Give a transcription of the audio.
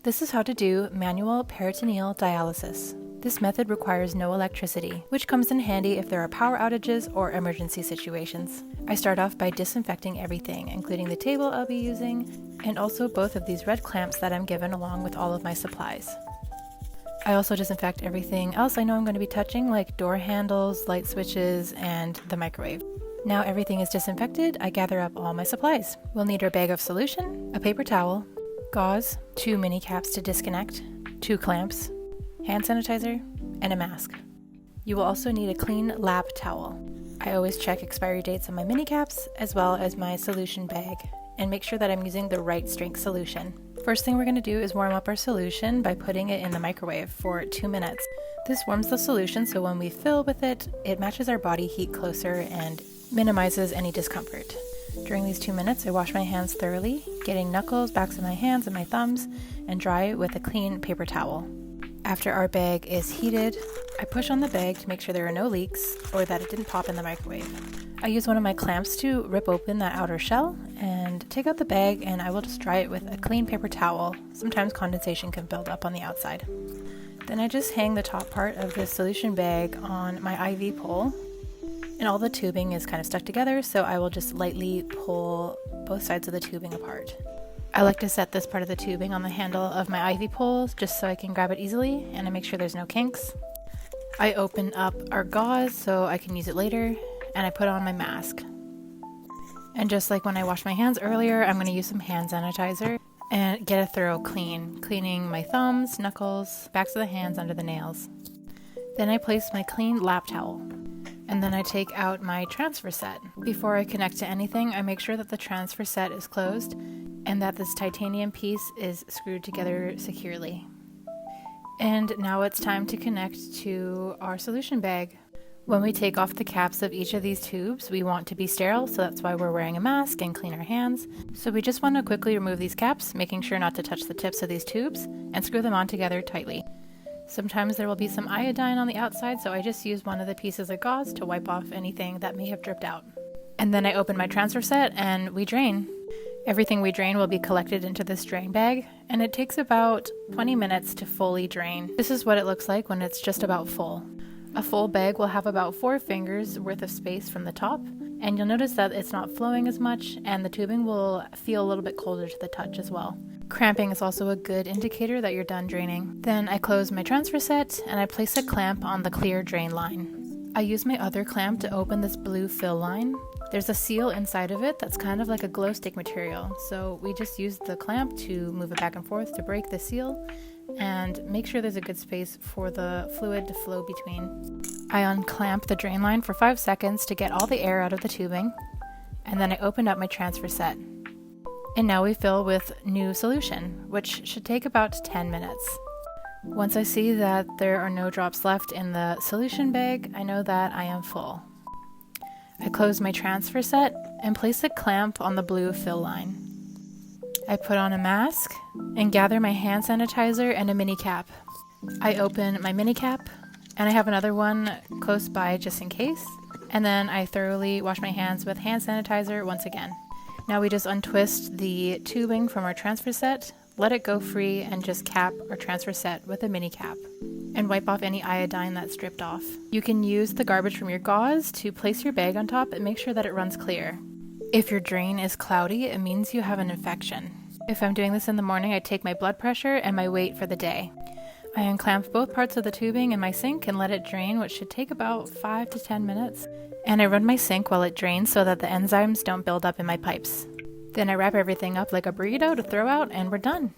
This is how to do manual peritoneal dialysis. This method requires no electricity, which comes in handy if there are power outages or emergency situations. I start off by disinfecting everything, including the table I'll be using, and also both of these red clamps that I'm given along with all of my supplies. I also disinfect everything else I know I'm going to be touching, like door handles, light switches, and the microwave. Now everything is disinfected, I gather up all my supplies. We'll need our bag of solution, a paper towel, gauze, 2 mini caps to disconnect, 2 clamps, hand sanitizer, and a mask. You will also need a clean lap towel. I always check expiry dates on my mini caps as well as my solution bag and make sure that I'm using the right strength solution. First thing we're going to do is warm up our solution by putting it in the microwave for 2 minutes. This warms the solution so when we fill with it, it matches our body heat closer and minimizes any discomfort. During these 2 minutes, I wash my hands thoroughly, getting knuckles, backs of my hands, and my thumbs, and dry with a clean paper towel. After our bag is heated, I push on the bag to make sure there are no leaks or that it didn't pop in the microwave. I use one of my clamps to rip open that outer shell and take out the bag, and I will just dry it with a clean paper towel. Sometimes condensation can build up on the outside. Then I just hang the top part of the solution bag on my IV pole, and all the tubing is kind of stuck together, so I will just lightly pull both sides of the tubing apart. I like to set this part of the tubing on the handle of my IV pole just so I can grab it easily, and I make sure there's no kinks. I open up our gauze so I can use it later, and I put on my mask. And just like when I washed my hands earlier, I'm going to use some hand sanitizer and get a thorough clean, cleaning my thumbs, knuckles, backs of the hands, under the nails. Then I place my clean lap towel. And then I take out my transfer set. Before I connect to anything, I make sure that the transfer set is closed and that this titanium piece is screwed together securely. And now it's time to connect to our solution bag. When we take off the caps of each of these tubes, we want to be sterile, so that's why we're wearing a mask and clean our hands. So we just want to quickly remove these caps, making sure not to touch the tips of these tubes, and screw them on together tightly. Sometimes there will be some iodine on the outside, so I just use one of the pieces of gauze to wipe off anything that may have dripped out. And then I open my transfer set and we drain. Everything we drain will be collected into this drain bag, and it takes about 20 minutes to fully drain. This is what it looks like when it's just about full. A full bag will have about 4 fingers worth of space from the top, and you'll notice that it's not flowing as much, and the tubing will feel a little bit colder to the touch as well. Cramping is also a good indicator that you're done draining. Then I close my transfer set and I place a clamp on the clear drain line. I use my other clamp to open this blue fill line. There's a seal inside of it that's kind of like a glow stick material, so we just use the clamp to move it back and forth to break the seal and make sure there's a good space for the fluid to flow between. I unclamp the drain line for 5 seconds to get all the air out of the tubing, and then I open up my transfer set. And now we fill with new solution, which should take about 10 minutes. Once I see that there are no drops left in the solution bag, I know that I am full. I close my transfer set and place a clamp on the blue fill line. I put on a mask and gather my hand sanitizer and a mini cap. I open my mini cap, and I have another one close by just in case, and then I thoroughly wash my hands with hand sanitizer once again. Now we just untwist the tubing from our transfer set, let it go free, and just cap our transfer set with a mini cap and wipe off any iodine that's dripped off. You can use the garbage from your gauze to place your bag on top and make sure that it runs clear. If your drain is cloudy, it means you have an infection. If I'm doing this in the morning, I take my blood pressure and my weight for the day. I unclamp both parts of the tubing in my sink and let it drain, which should take about 5 to 10 minutes. And I run my sink while it drains so that the enzymes don't build up in my pipes. Then I wrap everything up like a burrito to throw out, and we're done.